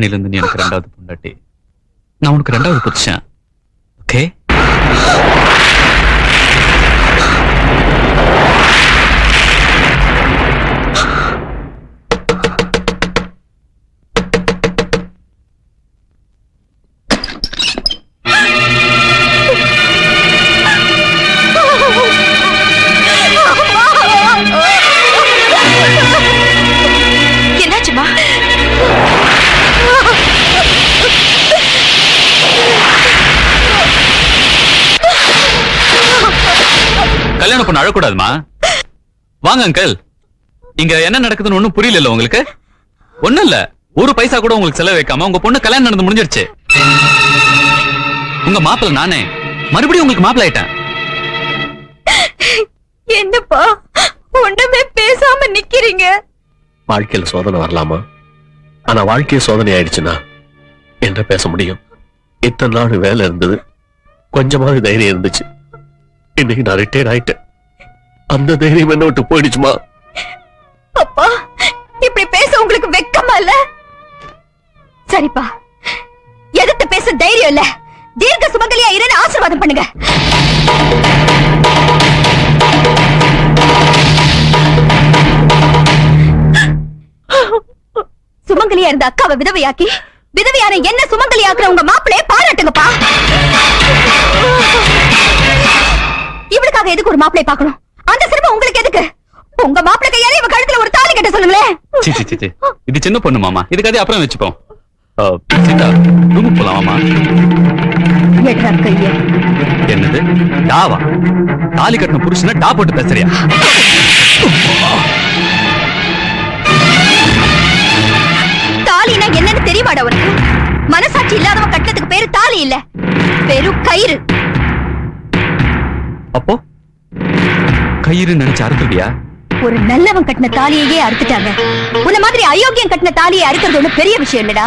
இன்னையில இருந்து நீ எனக்கு ரெண்டாவது பொண்டாட்டி, நான் உனக்கு ரெண்டாவது புருஷன். ஓகே? என்னாச்சுமா? கல்யாணம் பண்ண அழக்கூடாதுமா. வாங்க அங்கிள். இங்க என்ன நடக்குதுன்னு ஒண்ணும் புரியல உங்களுக்கு? ஒண்ணும் இல்ல, ஒரு பைசா கூட உங்களுக்கு செலவு வைக்காம உங்க பொண்ணு கல்யாணம் நடந்து முடிஞ்சிருச்சு. உங்க மாப்பிள்ள நானே மறுபடியும் உங்களுக்கு மாப்பிள்ள ஆயிட்டேன். என்னப்பா ஒண்ணுமே பேசாம நிக்கிறீங்க? வாழ்க்கையில சோதனை வரலாமா? ஆனா வாழ்க்கைய சோதனை ஆயிடுச்சுன்னா என்ன பேச முடியும்? இத்தனை நாள் வேலை இருந்தது, கொஞ்சமாவது தைரியம் இருந்துச்சு. இன்னைக்கு நான் ரிட்டையர் ஆயிட்டேன். அந்த தைரியம் என்ன விட்டு போயிடுச்சுமா? அப்பா இப்படி பேச உங்களுக்கு வெக்கமா இல்ல? சரிப்பா, எதிர்த்து பேச தைரியம் இல்ல. தீர்க்க சுமங்கலியா இருன்னு ஆசீர்வாதம் பண்ணுங்க. சுமங்கலியா இருந்த அக்காவை விதவையாக்கி விதவையான என்ன சுமங்கலி ஆக்குற உங்க மாப்பிளைய பாராட்டுங்கப்பா. இவளுக்காக எதுக்கு ஒரு மாப்பிளைய பாக்கணும்? அந்த சிரமம் உங்களுக்கு எதுக்கு? உங்க மாப்பிளை கையால இவ கழுத்துல ஒரு தாலி கட்ட சொல்லுங்களேன். இது சின்ன பொண்ணு மாமா, இதுக்காக அப்புறம் வச்சுப்போம். சீதா, ரூமுக்கு போலாமா? என்னது டாவா? தாலி கட்டின புருஷனை டா போட்டு பேசுறியா? தாலினா என்னன்னு தெரியுமாடா உனக்கு? மனசாட்சி இல்லாதவன் கட்டினதுக்கு பேரு தாலி இல்ல, வெறும் கயிறு. அப்போ கயிறு நினைச்சு அறுத்துட்டியா? ஒரு நல்லவன் கட்டின தாலியையே அறுத்துட்டாங்க. உன்ன மாதிரி அயோக்கியம் கட்டின தாலியை அறுக்கிறது ஒண்ணு பெரிய விஷயம் இல்லடா.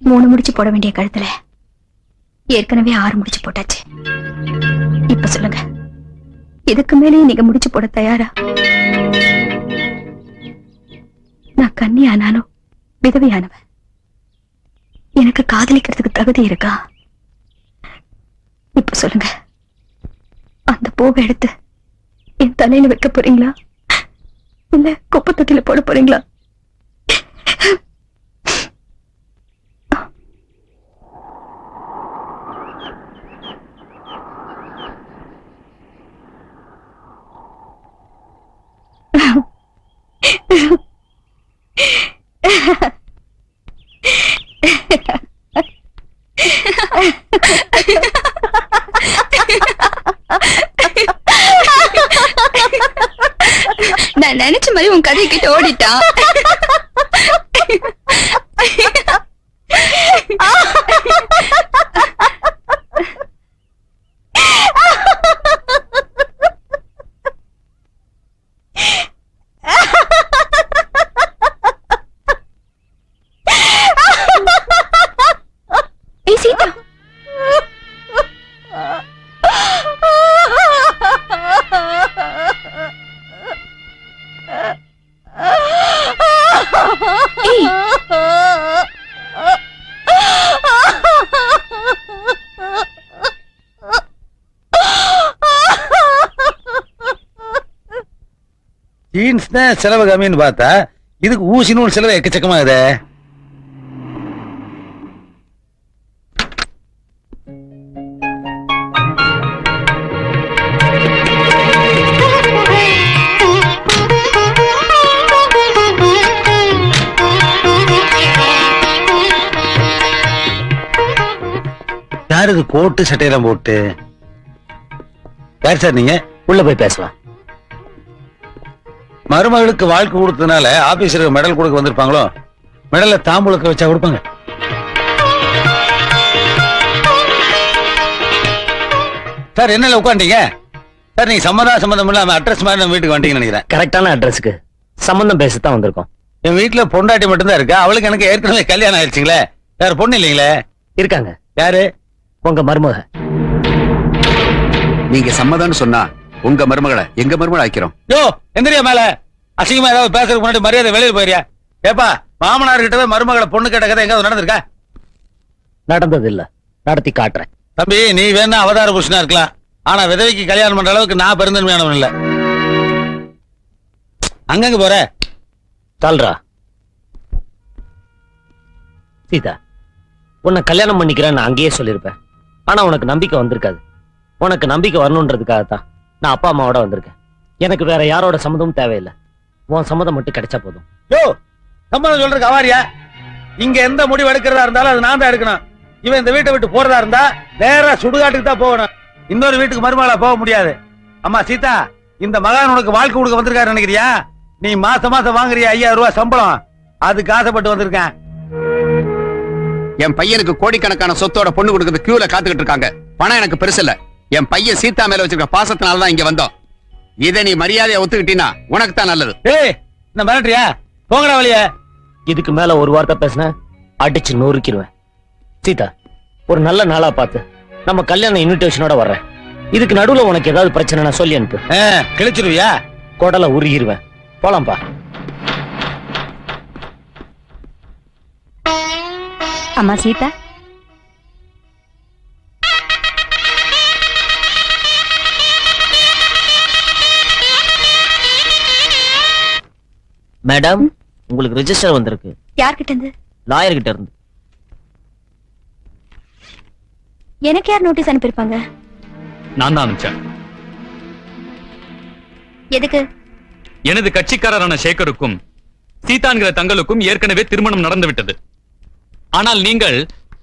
மூணு முடிச்சு போட வேண்டிய கழுத்துல ஏற்கனவே 6 முடிச்சு போட்டாச்சு. இப்ப சொல்லுங்க, இதுக்கு மேலே நீங்க முடிச்சு போட தயாரா? நான் கன்னி ஆனாலும் விதவையானவன். எனக்கு காதலிக்கிறதுக்கு தகுதி இருக்கா? இப்ப சொல்லுங்க, அந்த பூவை எடுத்து என் தலையில வைக்க போறீங்களா இல்ல குப்பை தொட்டில போட போறீங்களா? நான் நினைச்ச மாதிரி உன் கதை கிட்ட ஓடிட்டான். சீதா, ஜீன்ஸ் தான் செலவு கம்மின்னு பார்த்தா இதுக்கு ஊசி நூல் செலவு எக்கச்சக்கமாகுதே. யார் இது கோட்டு சட்டையெல்லாம் போட்டு? யார் சார் நீங்க? உள்ள போய் பேசலாம். மருமகளுக்கு வாழ்க்கை கொடுத்ததுனால ஆபீசருக்கு மெடல் கொடுக்க வந்திருப்பாங்களோ? மெடல்ல தாம்பூலத்தை வச்சா கொடுப்பாங்க. சார் என்னல உட்காந்தீங்க? சார் நீங்க சம்மந்தம் இல்லாம அட்ரஸ் மாதிரி நம்ம வீட்டுக்கு வந்துட்டீங்கன்னு நினைக்கிறேன். கரெக்டான அட்ரஸ்க்கு சம்பந்தம் பேசத்தான் வந்திருக்கோம். என் வீட்டுல பொண்டாட்டி மட்டும்தான் இருக்கா. அவளுக்கு எனக்கு ஏற்கனவே கல்யாணம் ஆயிடுச்சுங்களே. வேற பொண்ணு இல்லைங்களே? இருக்காங்க. யாரு? உங்க மருமக. நீங்க சம்மதம்னு சொன்னா உங்க மருமகளை எங்க மருமகளை ஆக்கிறோம். யோ எந்திரியா மேல. அசிங்கமா ஏதாவது பேசுறதுக்கு முன்னாடி மரியாதை வெளியில போயிரியா? ஏப்பா மாமனார் கிட்ட மருமகளை பொண்ணு கேட்ட கதை எங்காவது நடந்திருக்கா? நடந்தது இல்ல, நடத்தி காட்டுறேன். தம்பி நீ வேணா அவதார புருஷனா இருக்கலாம். ஆனா விதவைக்கு கல்யாணம் பண்ற அளவுக்கு நான் பெருந்தன்மையானவன் இல்ல. அங்கங்க போற தால்ரா. சீதா, உன்னை கல்யாணம் பண்ணிக்கிறேன்னு அங்கேயே சொல்லியிருப்பேன். ஆனா உனக்கு நம்பிக்கை வந்திருக்காது. உனக்கு நம்பிக்கை வரணுன்றதுக்காகத்தான் நான் அப்பா அம்மாவோட வந்திருக்கேன். எனக்கு வேற யாரோட சம்மதமும் தேவையில்லை. உன் சம்மதம் மட்டும் கிடைச்சா போதும். யோ சம்மதம் சொல்றதுக்கு அவாரியா? இங்க எந்த முடிவு எடுக்கிறதா இருந்தாலும் அது நான் தான் எடுக்கணும். இவன் இந்த வீட்டை விட்டு போறதா இருந்தா நேரா சுடுகாட்டுக்கு தான் போகணும். இன்னொரு வீட்டுக்கு மருமகளா போக முடியாது. அம்மா சீதா, இந்த மகான் உனக்கு வாழ்க்கை கொடுக்க வந்திருக்காரு நினைக்கிறியா? நீ மாசம் மாசம் வாங்குறியா 5000 ரூபாய் சம்பளம், அதுக்கு ஆசைப்பட்டு வந்திருக்கேன். என் பையனுக்கு கோடிக்கணக்கான சொத்தோட பொண்ணு கொடுக்கறது கியூல காத்துக்கிட்டு இருக்காங்க. பணம் எனக்கு பெருசு இல்ல. என் பையன் சீதா மேல வச்சிருக்க பாசத்தினாலதான் இங்க வந்தோம். இதை நீ மரியாதையை ஒத்துக்கிட்டீனா உனக்கு தான் நல்லது. ஏய் என்ன மிரட்டுறியா? போங்கடா வழிய. இதுக்கு மேல ஒரு வார்த்தை பேசின அடிச்சு நொறுக்கிடுவேன். சீதா, ஒரு நல்ல நாளா பார்த்து நம்ம கல்யாண இன்விடேஷனோட வர்றேன். இதுக்கு நடுவுல உனக்கு ஏதாவது பிரச்சனை நான் சொல்லி அனுப்பு. கிழிச்சிருவியா? கொடலை உருகிருவேன். போலாம்பா. அம்மா சீதா, மேடம், உங்களுக்கு ரெஜிஸ்டர் வந்திருக்கு. யார்கிட்ட இருந்து? லாயர் கிட்ட இருந்து. எனக்கு யார் நோட்டீஸ் அனுப்பியிருப்பாங்க? நான் தான் அனுப்பிச்சேன். எதுக்கு? எனது கட்சிக்காரரான சேகருக்கும் சீதான்கிற தங்களுக்கும் ஏற்கனவே திருமணம் நடந்து விட்டது. ஆனால் நீங்கள்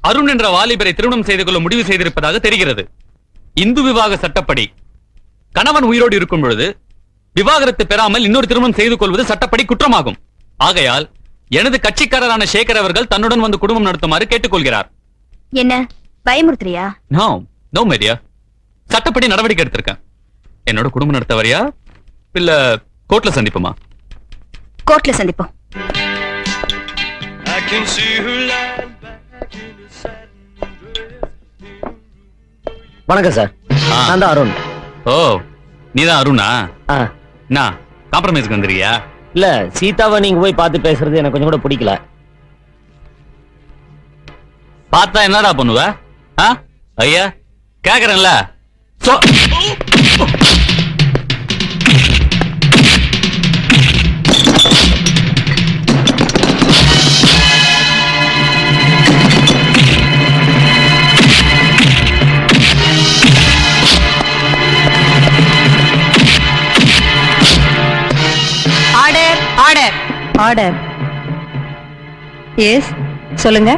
அருண் என்ற வாலிபரை திருமணம் செய்து கொள்ள முடிவு செய்திருப்பதாக தெரிகிறது. இந்து விவாக சட்டப்படி கணவன் உயிரோடு இருக்கும் பொழுது விவாகரத்து பெறாமல் இன்னொரு திருமணம் செய்து கொள்வது சட்டப்படி குற்றமாகும். ஆகையால் எனது கட்சிக்காரரான சேகர் அவர்கள் தன்னுடன் வந்து குடும்பம் நடத்துமாறு கேட்டுக்கொள்கிறார். என்ன பயமுறுத்துறியா? நோ மேரியா, சட்டப்படி நடவடிக்கை எடுத்திருக்கேன். என்னோட குடும்பம் நடத்த வரியா இல்ல கோர்ட்ல சந்திப்போமா? கோர்ட்ல சந்திப்போம். வணக்கம் சார். நான் தான் அருண். ஓ, நீதான் அருணா? நான் காம்ப்ரமைஸ்க்கு வந்துறியா? இல்ல, சீதாவை நீங்க போய் பார்த்து பேசுறது எனக்கு கொஞ்சம் கூட பிடிக்கல. பார்த்தா என்னடா பண்ணுவ? ஐயா கேக்குறேன்ல. Order order order. எஸ் சொல்லுங்க.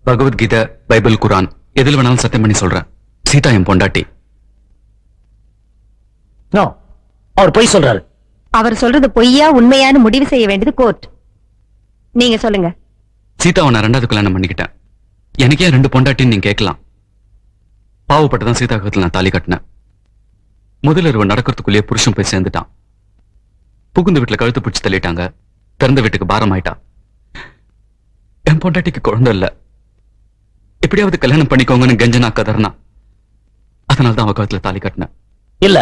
பகவத்கீதை, பைபிள், குரான் எதில் வேணாலும் சத்தியம் பண்ணி சொல்றேன். சீதா என் பொண்டாட்டி. நோ, அவர் பொய் சொல்றாரு. அவர் சொல்றது பொய்யா உண்மையானு முடிவு செய்ய வேண்டியது கோர்ட். நீங்க சொல்லுங்க. சீதாவை நான் 2வது கல்யாணம் பண்ணிக்கிட்டேன். எனக்கே 2 பொண்டாட்டின்னு நீங்க கேட்கலாம். பாவப்பட்டுதான் சீதா கழுத்துல நான் தாலி கட்டினேன். முதலிரவு நடக்கிறதுக்குள்ளேயே புருஷன் போய் சேர்ந்துட்டான். புகுந்த வீட்டுல கழுத்து பிடிச்சு தள்ளிட்டாங்க. திறந்த வீட்டுக்கு பாரம் ஆயிட்டா. என் பொண்டாட்டிக்கு குழந்தை இல்ல. எப்படியாவது கல்யாணம் பண்ணிக்கோங்கன்னு கெஞ்சனா கதர்னா. அதனால்தான் அவ கழுத்துல தாலி கட்டினேன். இல்ல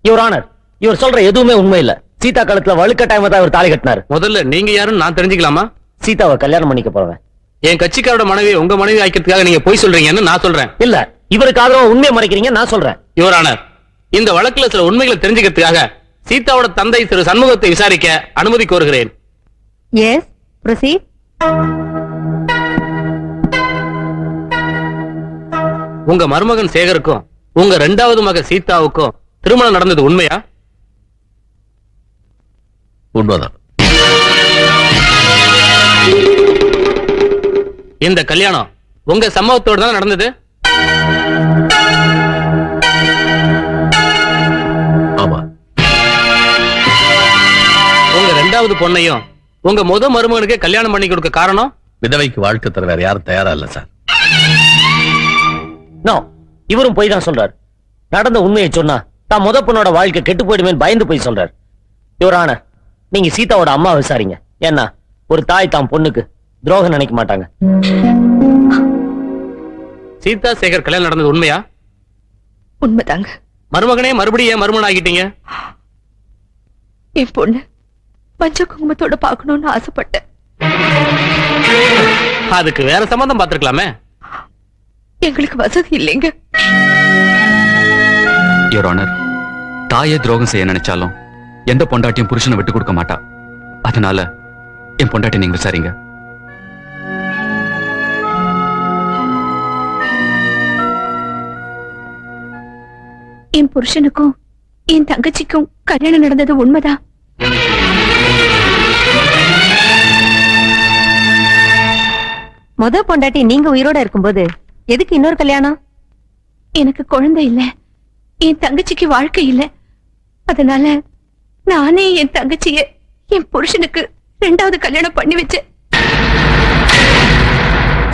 யுவர் ஆனர், இவர் சொல்ற எதுவுமே உண்மை இல்ல. சீதா கழுத்துல வழுக்கட்டாயமா தான் இவர் தாலி கட்டினாரு. முதல்ல நீங்க யாருன்னு நான் தெரிஞ்சுக்கலாமா? சீதாவை கல்யாணம் பண்ணிக்க போறவன். என் கட்சிக்காரோட மனைவி உங்க மனைவி ஆக்கிறதுக்காக நீங்க பொய் சொல்றீங்கன்னு நான் சொல்றேன். இல்ல, இவருக்கு ஆதரவா உண்மையை மறைக்கிறீங்க நான் சொல்றேன். யுவர் ஆனர், இந்த வழக்குல சில உண்மைகளை தெரிஞ்சுக்கிறதுக்காக சீதாவோட தந்தை திரு சண்முகத்தை விசாரிக்க அனுமதி கோருகிறேன். Yes proceed. உங்க மருமகன் சேகருக்கும் உங்க 2வது மக சீதாவுக்கும் திருமணம் நடந்தது உண்மையா? உண்மைதான். இந்த கல்யாணம் உங்க சம்மதத்தோடு தான் நடந்தது? ஆமா. உங்க 2வது பொண்ணையும் உங்க மருமகனுக்கு கல்யாணம் பண்ணி கொடுக்க காரணம்? விதவைக்கு வாழ்க்கை தர வேற யாரும் தயாரா இல்ல சார். நோ, இவரும் போய் தான் சொல்றாரு. நடந்த உண்மையை சொன்னா தான் முத பொண்ணோட வாழ்க்கை கெட்டு போயிடுமேன்னு பயந்து போய் சொல்றாரு. யுவர் ஆனர், நீங்க சீதாவோட அம்மா விசாரிங்க. ஏன்னா ஒரு தாய் தான் பொண்ணுக்கு துரோகம் நினைக்க மாட்டாங்க. சீதா சேகர் கல்யாணம் நடந்தது உண்மையா? உண்மைதாங்க. மருமகனே மறுபடியும் ஏன் மருமகன் ஆகிட்டீங்க? என் பொண்ணு மஞ்ச குங்குமத்தோட பார்க்கணும்னு ஆசைப்பட்டேன். அதுக்கு வேற சம்பந்தம் பார்த்திருக்கலாமே. எங்களுக்கு வசதி இல்லைங்க. யுவர் ஆனர், தாயே துரோகம் செய்ய நினைச்சாலும் எந்த பொண்டாட்டியும் புருஷனை விட்டு கொடுக்க மாட்டா. அதனால என் பொண்டாட்டி நீங்க விசாரிங்க. என் புருஷனுக்கும் என் தங்கச்சிக்கும் கல்யாணம் நடந்தது உண்மைதான். முத பொண்டாட்டி நீங்க உயிரோட இருக்கும்போது எதுக்கு இன்னொரு கல்யாணம்? எனக்கு குழந்தை இல்ல, என் தங்கச்சிக்கு வாழ்க்கை இல்ல. அதனால நானே என் தங்கச்சிய என் புருஷனுக்கு 2வது கல்யாணம் பண்ணி வச்சேன்.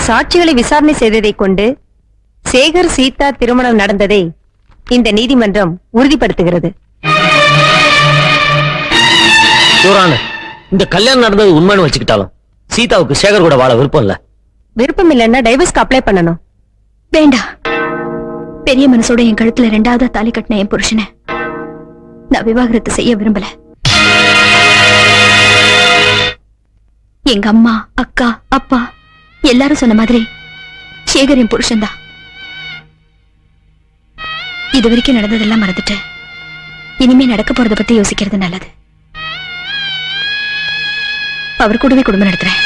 சாட்சிகளை விசாரணை செய்ததை கொண்டு சேகர் சீதா திருமணம் நடந்ததை இந்த நீதிமன்றம் உறுதிப்படுத்துகிறது. யுவர் ஆனர், இந்த கல்யாணம் நடந்தது உண்மைன்னு வச்சுக்கிட்டாலும் சீதாவுக்கு சேகர் கூட வாழ விருப்பம் இல்ல. விருப்பம் இல்லைன்னா டைவர்ஸ்க்கு அப்ளை பண்ணணும். வேண்டாம். பெரிய மனசோட என் கழுத்துல 2வது தாலி கட்டின என் புருஷனை நான் விவாகரத்து செய்ய விரும்பல. எங்க அம்மா, அக்கா, அப்பா எல்லாரும் சொன்ன மாதிரி சேகர் என் புருஷன்தான். இது வரைக்கும் நடந்ததெல்லாம் மறந்துட்டு இனிமே நடக்க போறத பத்தி யோசிக்கிறது நல்லது. அவர் கூடவே குடும்பம் நடத்துறேன்.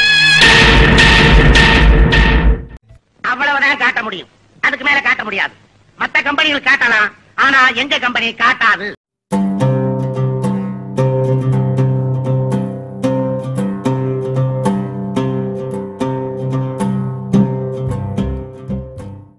அவ்வளவுதான் காட்ட முடியும். அதுக்கு மேல காட்ட முடியாது. மத்த கம்பெனிகள் காட்டலாம், ஆனா எங்க கம்பெனி காட்டாது.